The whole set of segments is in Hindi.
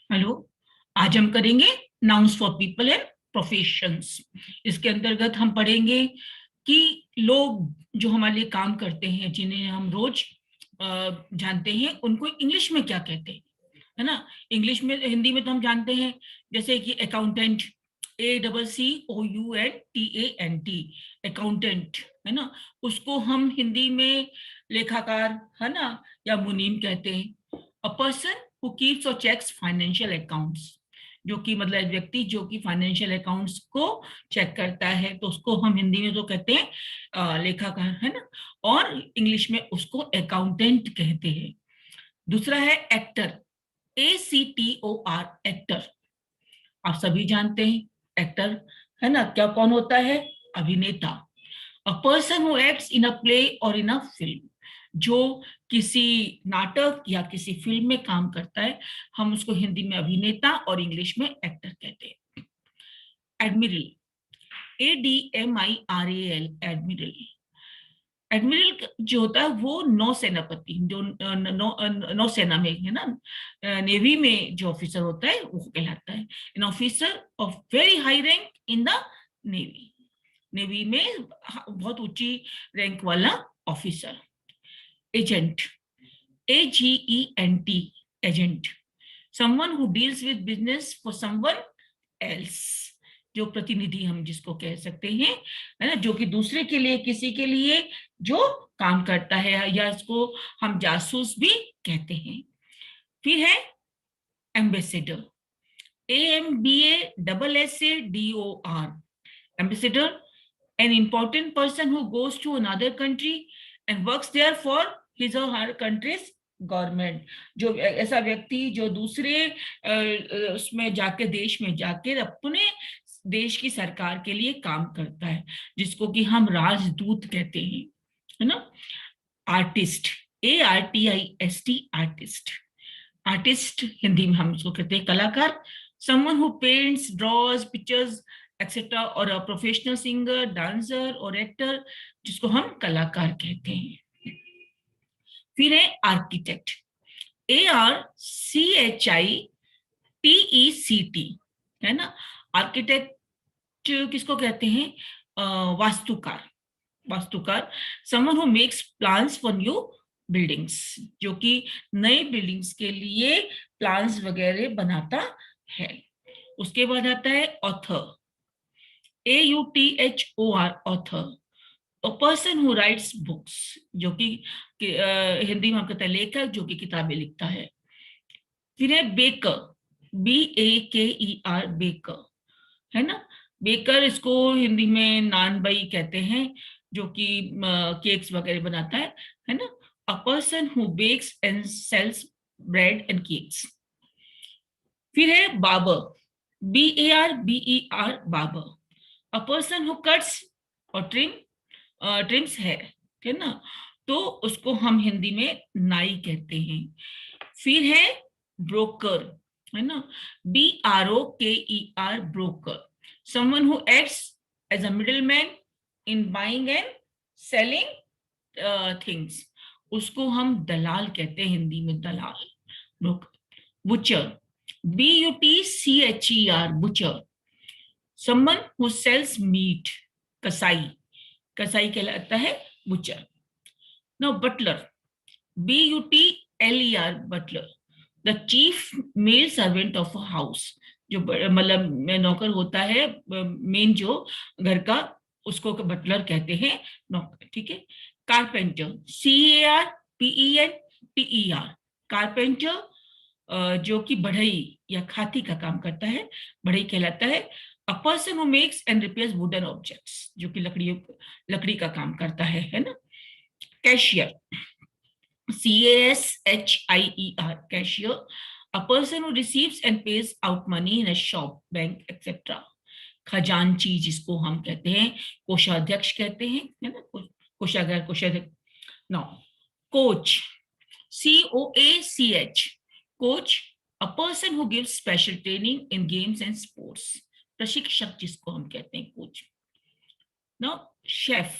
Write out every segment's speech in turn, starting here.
हेलो। आज हम करेंगे nouns for people and professions. इसके अंतर्गत हम पढ़ेंगे कि लोग जो हमारे लिए काम करते हैं, जिन्हें हम रोज जानते हैं, उनको इंग्लिश में क्या कहते हैं, है ना। इंग्लिश में, हिंदी में तो हम जानते हैं, जैसे कि अकाउंटेंट, ACCOUNTANT, अकाउंटेंट, है ना। उसको हम हिंदी में लेखाकार, है ना, या मुनीम कहते हैं। अ पर्सन हु कीप्स और चेक्स फाइनेंशियल अकाउंट्स, जो कि मतलब एक व्यक्ति जो कि फाइनेंशियल अकाउंट्स को चेक करता है, तो उसको हम हिंदी में तो कहते हैं लेखाकार, है ना। और इंग्लिश में उसको अकाउंटेंट कहते हैं। दूसरा है एक्टर, ACTOR, एक्टर। आप सभी जानते हैं एक्टर, है ना, क्या कौन होता है? अभिनेता। अ person who acts in a play और इन अ फिल्म, जो किसी नाटक या किसी फिल्म में काम करता है, हम उसको हिंदी में अभिनेता और इंग्लिश में एक्टर कहते हैं। Admiral, ADMIRAL, admiral. एडमिरल जो होता है वो नौसेनापति, जो नौसेना में, है ना, नेवी में जो ऑफिसर होता है वो कहलाता है। An officer of very high rank in the navy, navy में बहुत ऊंची रैंक वाला officer. Agent, AGENT, agent. Someone who deals with business for someone else, जो प्रतिनिधि हम जिसको कह सकते हैं, है ना, जो कि दूसरे के लिए, किसी के लिए जो काम करता है, या इसको हम जासूस भी कहते हैं। फिर है ambassador, AMBASSADOR, ambassador, an important person who goes to another country and works there for his or her country's government, जो ऐसा व्यक्ति जो दूसरे उसमें जाके, देश में जाके अपने देश की सरकार के लिए काम करता है, जिसको कि हम राजदूत कहते हैं, है ना। Artist, ARTIST, artist. Artist Hindi में हम इसको कहते हैं कलाकार। Someone who paints, draws, pictures etcetera, और अ प्रोफेशनल सिंगर, डांसर और एक्टर, जिसको हम कलाकार कहते हैं। फिर है आर्किटेक्ट, ARCHITECT, है ना। आर्किटेक्ट किसको कहते हैं? वास्तुकार, वास्तुकार। Someone who makes plans for new buildings, जो कि नई बिल्डिंग्स के लिए प्लान्स वगैरह बनाता है। उसके बाद आता है author, AUTHOR, author. A person who writes books, जो कि हिंदी में हम कहते हैं लेखक, जो कि किताबें लिखता है। फिर है बेकर, BAKER, बेकर, है ना। बेकर, इसको हिंदी में नान बाई कहते हैं, जो कि केक्स वगैरह बनाता है ना। अ person who bakes and sales bread and cakes. फिर है Babar, BARBER, Babar. A person who cuts और ट्रिम्स है ना। तो उसको हम हिंदी में नाई कहते हैं। फिर है ब्रोकर, है ना, BROKER, broker. Someone who acts as a middle man in buying and selling things, उसको हम दलाल कहते हैं हिंदी में, दलाल, broker. Butcher, BUTCHER, butcher. Someone who sells meat, कसाई, कसाई कहलाता है butcher. Now butler, BUTLER, butler, the chief male servant of a house, जो मतलब नौकर होता है, मेन जो घर का, उसको बटलर कहते हैं, नौकर, ठीक है। कारपेंटर, CARPENTER, कारपेंटर, जो कि बढ़ई या खाती का काम करता है, बढ़ई कहलाता है। अ person who makes and repairs wooden objects, जो कि लकड़ी का काम करता है ना। Cashier, CASHIER, cashier, a person who receives and pays out money in a shop, bank, etc. खजांची, जिसको हम कहते हैं कोषाध्यक्ष कहते हैं, है ना, कोषागार, कोषाध्यक्ष। Now coach, COACH, coach, a person who gives special training in games and sports, प्रशिक्षक जिसको हम कहते हैं coach. Now chef,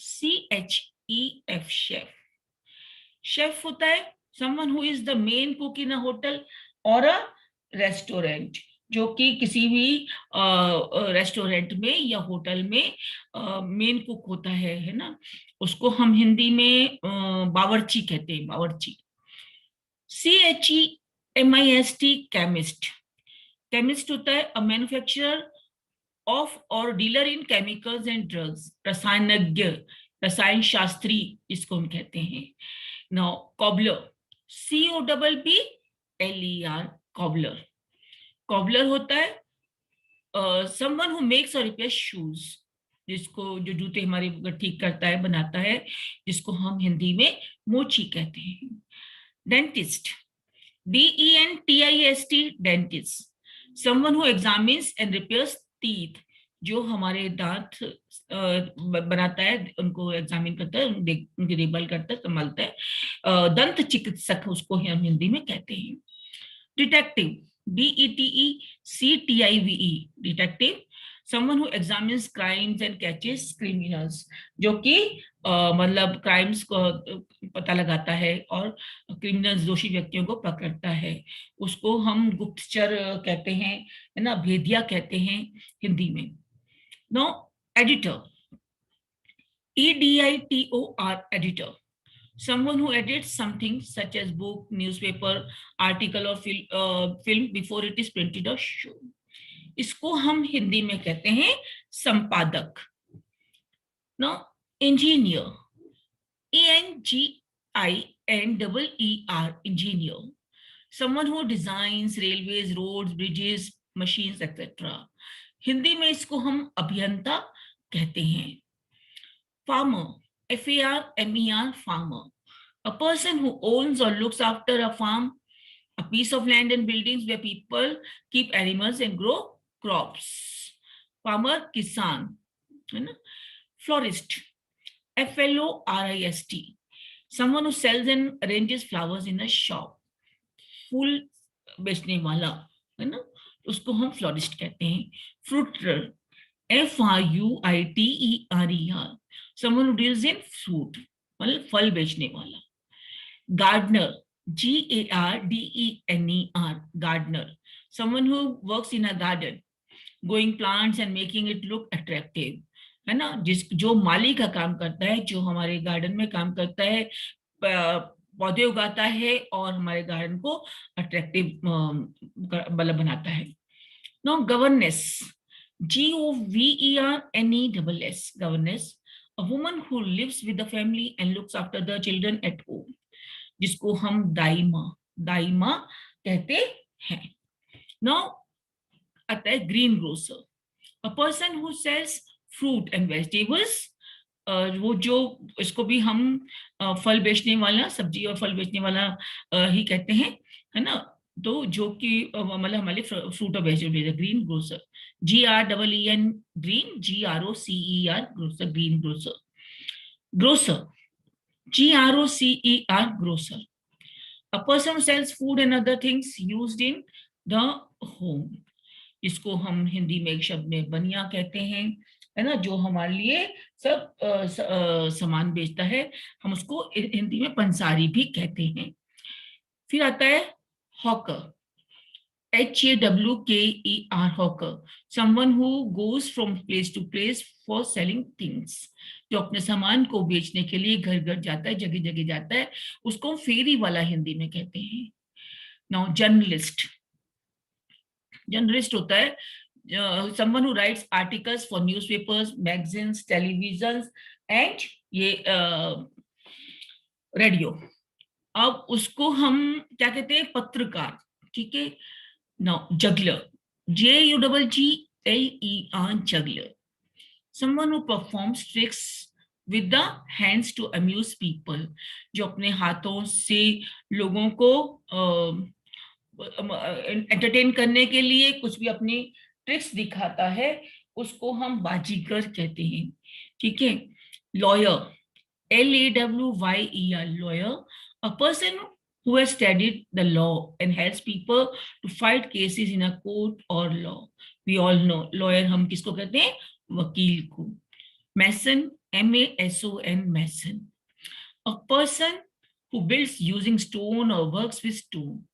CHEF, chef. Chef होता है someone who is the main cook in a hotel और अ रेस्टोरेंट, जो कि किसी भी रेस्टोरेंट में या होटल में मेन कुक होता है ना, उसको हम हिंदी में बावर्ची कहते हैं, बावर्ची। CHEMIST, chemist. केमिस्ट होता है a manufacturer of or dealer in chemicals and drugs, रसायनज्ञ, रसायन शास्त्री जिसको हम कहते हैं। Now cobbler, COBBLER, cobbler. Cobbler होता है someone who makes or repair shoes, जिसको जो जूते हमारे ठीक करता है, बनाता है, जिसको हम हिंदी में मोची कहते हैं। Dentist, DENTIST, dentist, someone who examines and repairs teeth, जो हमारे दांत बनाता है, उनको एग्जामिन करता है, उनकी देखभाल करता है, संभालता है, दंत चिकित्सक उसको हम हिंदी में कहते हैं। Detective, DETECTIVE, detective, someone who examines crimes and catches criminals, जो कि मतलब क्राइम्स को पता लगाता है और क्रिमिनल्स, दोषी व्यक्तियों को पकड़ता है, उसको हम गुप्तचर कहते हैं, है ना, भेदिया कहते हैं हिंदी में। No editor, EDITOR, editor, someone who edits something such as book, newspaper, article or film before it is printed or shown, इसको हम हिंदी में कहते हैं संपादक। No engineer, ENGINEER, engineer, someone who designs railways, roads, bridges, machines, etc. Hindi में इसको हम अभियंता कहते हैं। Farmer, FARMER, farmer, a person who owns or looks after a farm, a piece of land and buildings where people keep animals and grow crops. Farmer, किसान, है ना। Florist, FLORIST, someone who sells and arranges flowers in a shop, फूल बेचने वाला, है ना, उसको हम फ्लोरिस्ट कहते हैं। फ्रूटर, FRUITERER, someone who deals in fruit, मतलब फल बेचने वाला। Gardener, GARDENER, gardener, someone who works in a garden, growing plants and making it look attractive, है ना, जो माली का काम करता है, जो हमारे गार्डन में काम करता है, पौधे उगाता है और हमारे गार्डन को अट्रैक्टिव मतलब बनाता है। No governess, GOVERNESS, governess, a woman who lives with the family and looks after the children at home, जिसको हम दाई माँ कहते हैं। नाउ आता है greengrocer, a person who sells fruit and vegetables, वो जो इसको भी हम फल बेचने वाला, सब्जी और फल बेचने वाला ही कहते हैं, है ना। तो जो कि मतलब हमारे फ्रूट और vegetable, green grocer, GREEN, green, GROCER, grocer, green grocer. Grocer, GROCER, grocer, a person who sells food and other things used in the home, इसको हम हिंदी में एक शब्द में बनिया कहते हैं, है ना, जो हमारे लिए सब सामान बेचता है, हम उसको हिंदी में पंसारी भी कहते हैं। फिर आता है hawker, HAWKER, hawker, someone who goes from place to place for selling things, जो अपने सामान को बेचने के लिए घर घर जाता है, जगह जगह जाता है, उसको फेरी वाला हिंदी में कहते हैं। नाउ जर्नलिस्ट, जर्नलिस्ट होता है someone who writes articles for newspapers, magazines, televisions and ये रेडियो। अब उसको हम क्या कहते हैं, पत्रकार, ठीक है। Now juggler, JUGGLER, juggler, someone who performs tricks with the hands to amuse people, जो अपने हाथों से लोगों को एंटरटेन करने के लिए कुछ भी अपनी ट्रिक्स दिखाता है, उसको हम बाजीगर कहते हैं, ठीक है। Lawyer, LAWYER, lawyer, a person who has studied the law and helps people to fight cases in a court or law. We all know lawyer हम किसको कहते हैं, वकील को। Mason, MASON, mason, a person who builds using stone or works with stone,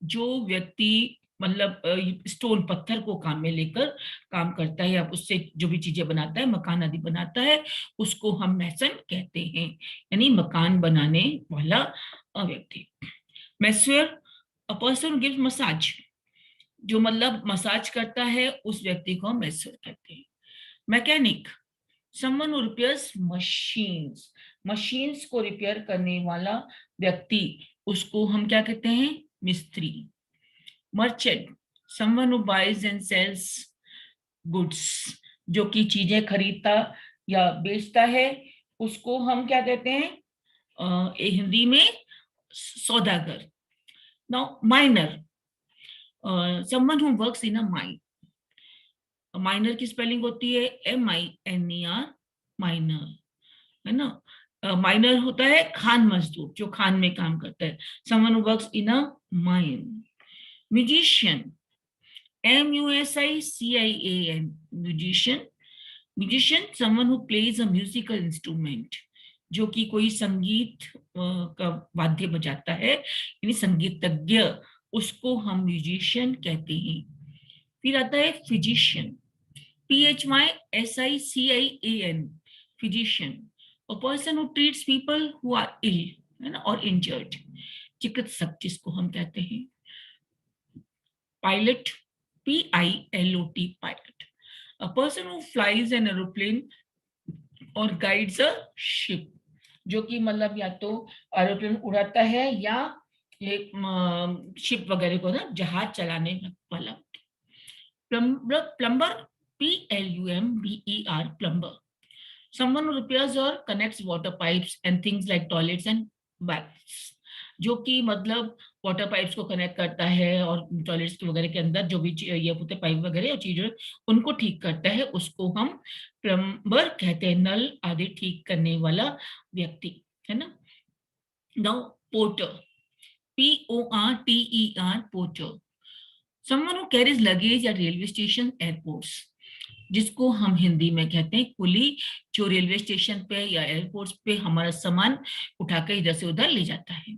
जो व्यक्ति मतलब स्टोन पत्थर को काम में लेकर काम करता है, या उससे जो भी चीजें बनाता है, मकान आदि बनाता है, उसको हम मैसन कहते हैं, यानी मकान बनाने वाला व्यक्ति। मैस्योर, अ पर्सन गिव्स मसाज, जो मतलब मसाज करता है उस व्यक्ति को हम मैस्योर कहते हैं। Mechanic, someone who repairs machines, machines को रिपेयर करने वाला व्यक्ति, उसको हम क्या कहते हैं, मिस्त्री। Merchant, someone who buys and sells goods, जो कि चीजें खरीदता या बेचता है, उसको हम क्या कहते हैं, हिंदी में सौदागर। Now minor, someone who works in a mine, minor की स्पेलिंग होती है MINER, माइनर, है ना। माइनर होता है खान मजदूर, जो खान में काम करता है, someone who works in a mine. Musician, MUSICIAN, musician. Musician, someone who plays a musical instrument, जो कि कोई संगीत का वाद्य बजाता है, यानी संगीतज्ञ, उसको हम म्यूजिशियन कहते हैं। फिर आता है physician, PHYSICIAN, physician, a person who treats people who are ill, है ना, और injured, चिकित्सक जिसको हम कहते हैं। Pilot, PILOT, pilot, a person who flies an aeroplane और गाइड्स अ शिप, जो कि मतलब या तो एरोप्लेन उड़ाता है या एक शिप वगैरह को ना जहाज चलाने वाला। Plumber, plumber, PLUMBER, plumber, someone who repairs or connects water pipes and things like toilets and baths, जो कि मतलब वाटर पाइप्स को कनेक्ट करता है और टॉयलेट्स के वगैरह के अंदर जो भी ये होते पाइप वगैरह और चीजें उनको ठीक करता है, उसको हम प्लम्बर कहते हैं, नल आदि ठीक करने वाला व्यक्ति, है ना। Now porter, PORTER, porter, someone who carries luggage at railway station, airports, जिसको हम हिंदी में कहते हैं कुली, जो रेलवे स्टेशन पे या एयरपोर्ट पे हमारा सामान उठाकर इधर से उधर ले जाता है।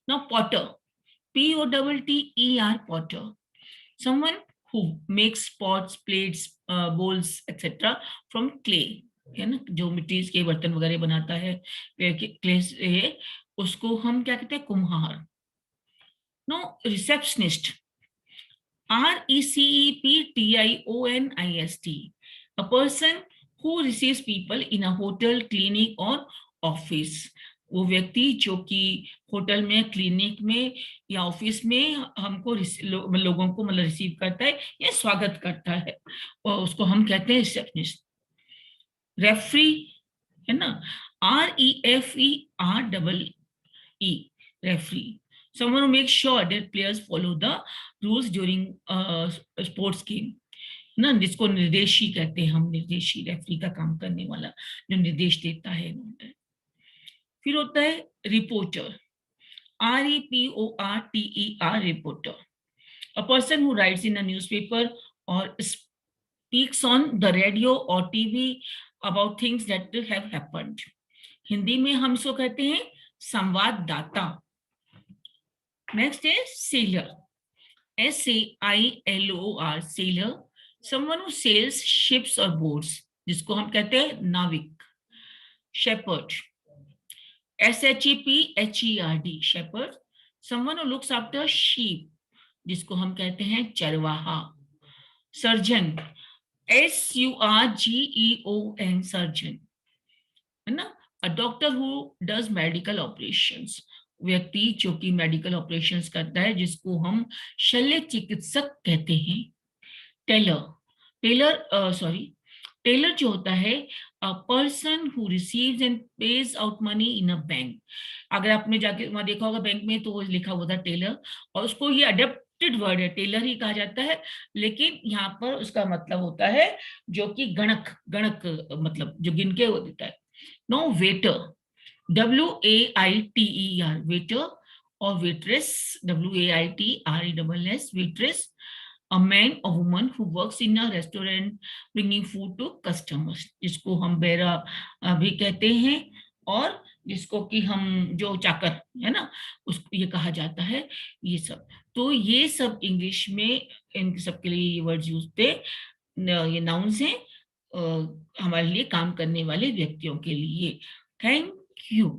Now potter, POTTER, potter, someone who makes pots, plates, bowls etcetera from clay, है ना, जो मिट्टी के बर्तन वगैरह बनाता है क्ले से, उसको हम क्या कहते हैं, कुम्हार। No receptionist, RECEPTIONIST, a person who receives people in a hotel, clinic or office, वो व्यक्ति जो कि होटल में, क्लिनिक में या ऑफिस में हमको लोगों को मतलब रिसीव करता है या स्वागत करता है, और उसको हम कहते हैं रिसेप्शनिस्ट। रेफरी, है ना, REFEREE, referee, someone who makes sure that players follow the rules during sports game, ना, जिसको निर्देशी कहते हैं हम, निर्देशी, रेफरी का काम करने वाला जो निर्देश देता है। फिर होता है reporter, REPORTER, reporter, a person who writes in a newspaper or speaks on the radio or TV about things that have happened, Hindi में हम इसको कहते हैं संवाददाता। नेक्स्ट है seller, SAILOR, seller, someone who sails ships or boats, जिसको हम कहते हैं नाविक। Shepherd, SHEPHERD, shepherd, someone who looks after sheep, जिसको हम कहते हैं चरवाहा। सर्जन, SURGEON, सर्जन, है ना। A doctor who does medical operations, व्यक्ति जो कि मेडिकल ऑपरेशंस करता है, जिसको हम शल्य चिकित्सक कहते हैं। टेलर, टेलर जो होता है, अ person who receives and page out money in a bank, अगर आपने जाके वहां देखा होगा बैंक में तो लिखा हुआ था टेलर, और उसको ये अडेप्टेड वर्ड है, टेलर ही कहा जाता है, लेकिन यहाँ पर उसका मतलब होता है जो कि गणक, गणक मतलब जो गिन के वो देता है। नो वेटर, WAITER, वेटर, और waitress, WAITRESS, waitress, a man or woman who works in a restaurant bringing food to customers, जिसको हम बेरा भी कहते हैं, और जिसको कि हम जो चाकर, है ना, उसको ये कहा जाता है, ये सब। तो ये सब इंग्लिश में इन सब के लिए ये वर्ड्स यूज थे। ये नाउन्स हैं हमारे लिए काम करने वाले व्यक्तियों के लिए। Thank you.